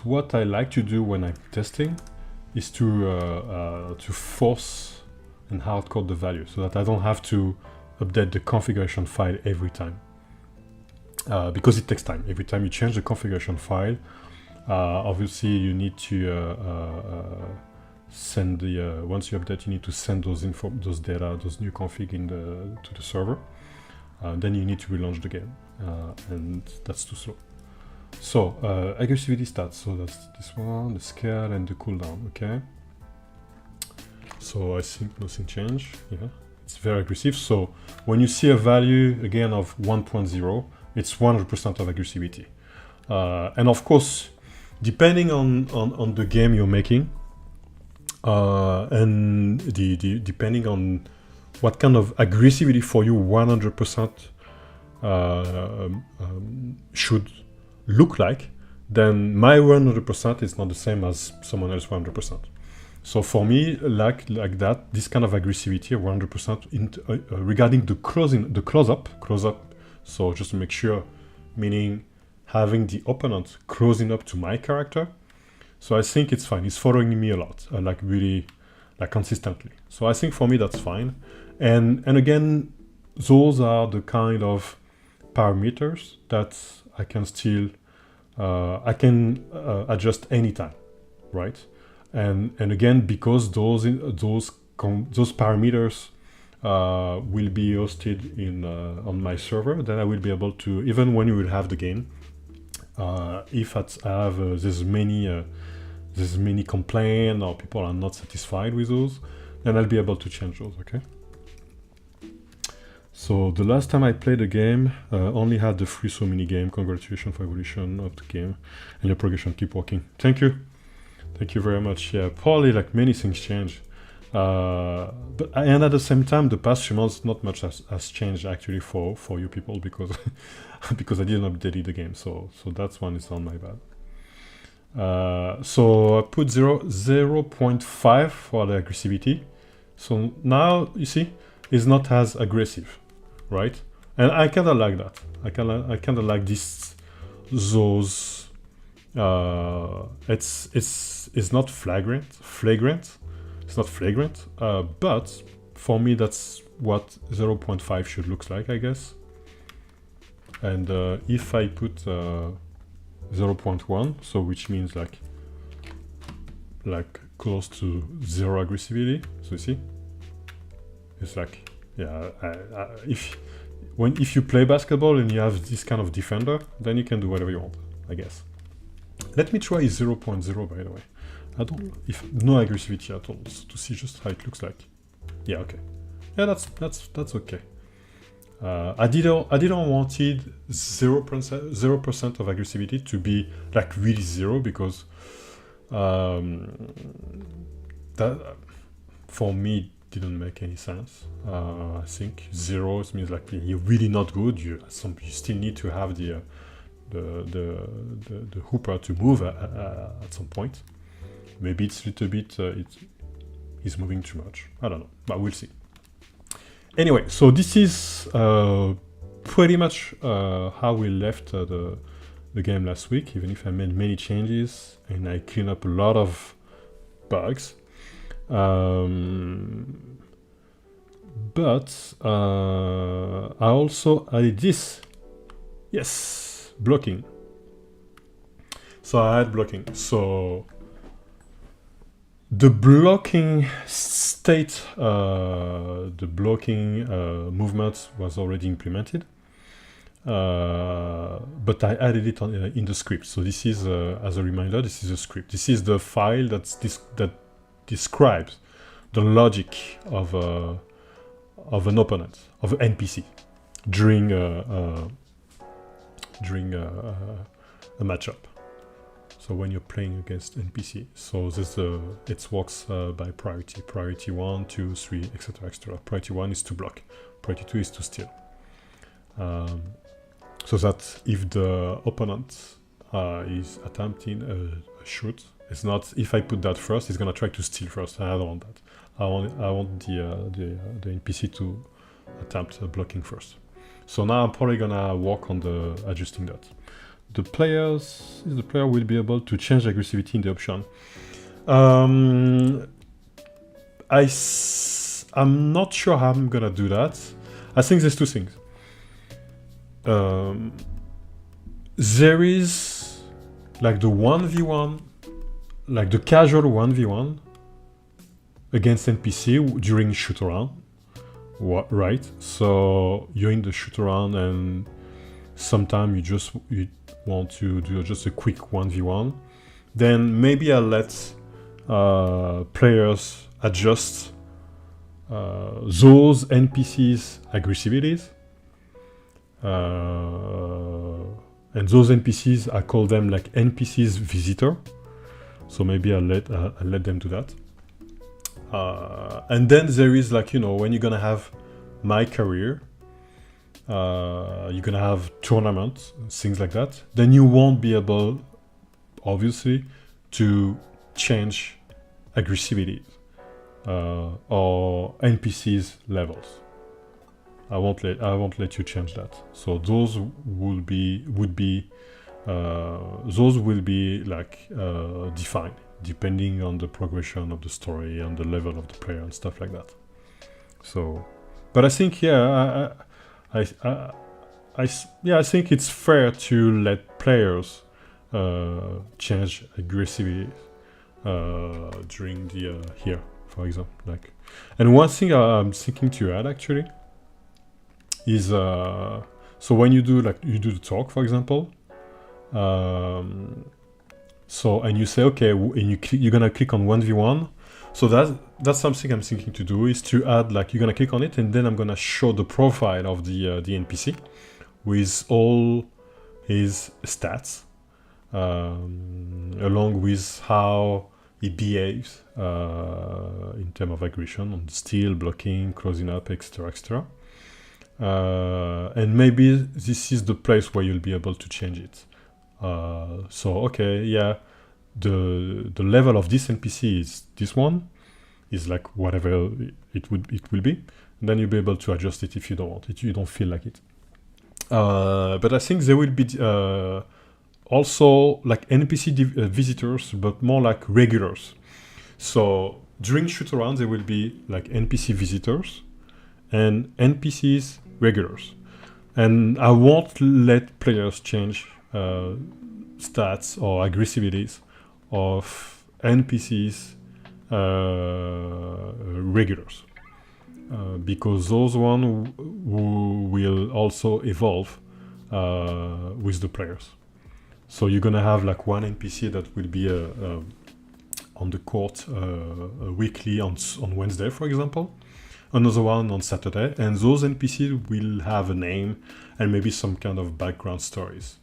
what I like to do when I'm testing is to force and hard code the value so that I don't have to update the configuration file every time. Because it takes time. Every time you change the configuration file, obviously you need to send the once you update, you need to send those data, those new config to the server. Then you need to relaunch the game, and that's too slow. So aggressivity stats. So that's this one, the scale and the cooldown. Okay. So I think nothing changed. Yeah, it's very aggressive. So when you see a value again of 1.0, it's 100% of aggressivity. And of course, depending on the game you're making, and depending on what kind of aggressivity for you 100% should look like, then my 100% is not the same as someone else 100%. So for me, like that, this kind of aggressivity 100% regarding the close-up. So just to make sure, meaning having the opponent closing up to my character. So I think it's fine. It's following me a lot, like really, like consistently. So I think for me that's fine. And again, those are the kind of parameters that I can still adjust anytime, right? And again, because those parameters will be hosted on my server, then I will be able to, even when you will have the game, if I have there's many complaints or people are not satisfied with those, then I'll be able to change those. Okay. So the last time I played a game, only had the free so mini game. Congratulations for evolution of the game and your progression. Keep working. Thank you very much. Yeah, probably like many things change, and at the same time, the past few months, not much has changed actually for you people because because I didn't update the game. So that's one is on my bad. So I put 0.5 for the aggressivity. So now you see, it's not as aggressive, right? And I kind of like that. I kind of like those. It's not flagrant. It's not flagrant. But for me, that's what 0.5 should look like, I guess. And if I put 0.1, so which means like close to 0 aggressivity. So you see, it's like, yeah, if you play basketball and you have this kind of defender, then you can do whatever you want, I guess. Let me try 0.0 by the way. If no aggressivity at all, so to see just how it looks like. Yeah, okay. Yeah, that's okay. I didn't wanted 0% of aggressivity to be like really 0 because that for me didn't make any sense. I think 0 means like you're really not good. You still need to have the hooper to move at some point. Maybe it's a little bit he's moving too much. I don't know, but we'll see. Anyway, so this is pretty much how we left the game last week, even if I made many changes and I cleaned up a lot of bugs. But I also added this. Yes, blocking. So I had blocking. So the blocking state, the blocking movement was already implemented, but I added it in the script. So this is, as a reminder, this is a script. This is the file that describes the logic of an opponent, of an NPC, during a matchup. So when you're playing against NPC, so this it works by priority. Priority 1, 2, 3, etc., etc. Priority 1 is to block. Priority 2 is to steal. So that if the opponent is attempting a shoot, it's not if I put that first, it's gonna try to steal first. I don't want that. I want the NPC to attempt blocking first. So now I'm probably gonna work on adjusting that. the player will be able to change aggressivity in the option. I'm not sure how I'm gonna do that. I think there's two things. There is like the 1v1, like the casual 1v1 against NPC during shoot around, right? So you're in the shoot around and sometimes you want to do just a quick 1v1. Then maybe I'll let players adjust those NPCs aggressivities. And those NPCs, I call them like NPCs visitor. So maybe I'll let them do that. And then there is like, you know, when you're gonna have my career, you're gonna have tournaments, things like that. Then you won't be able, obviously, to change aggressivity or NPCs levels. I won't let you change that. So those will be like defined depending on the progression of the story and the level of the player and stuff like that. So, but I think I think it's fair to let players change aggressivity during the here, for example. Like, and one thing I'm thinking to add actually is so when you do the talk, for example, so and you say okay, and you're gonna click on 1v1. So that's something I'm thinking to do, is to add like you're gonna click on it and then I'm gonna show the profile of the NPC with all his stats, along with how he behaves in terms of aggression on steal, blocking, closing up, etc., etc. And maybe this is the place where you'll be able to change it. So okay, yeah, the level of this NPC is this one, is like whatever it will be. And then you'll be able to adjust it if you don't want it, you don't feel like it. But I think there will be also like NPC visitors, but more like regulars. So during shoot around there will be like NPC visitors and NPCs regulars, and I won't let players change stats or aggressivities of NPCs regulars, because those one will also evolve with the players. So you're gonna have like one NPC that will be on the court weekly on Wednesday, for example, another one on Saturday, and those NPCs will have a name and maybe some kind of background stories.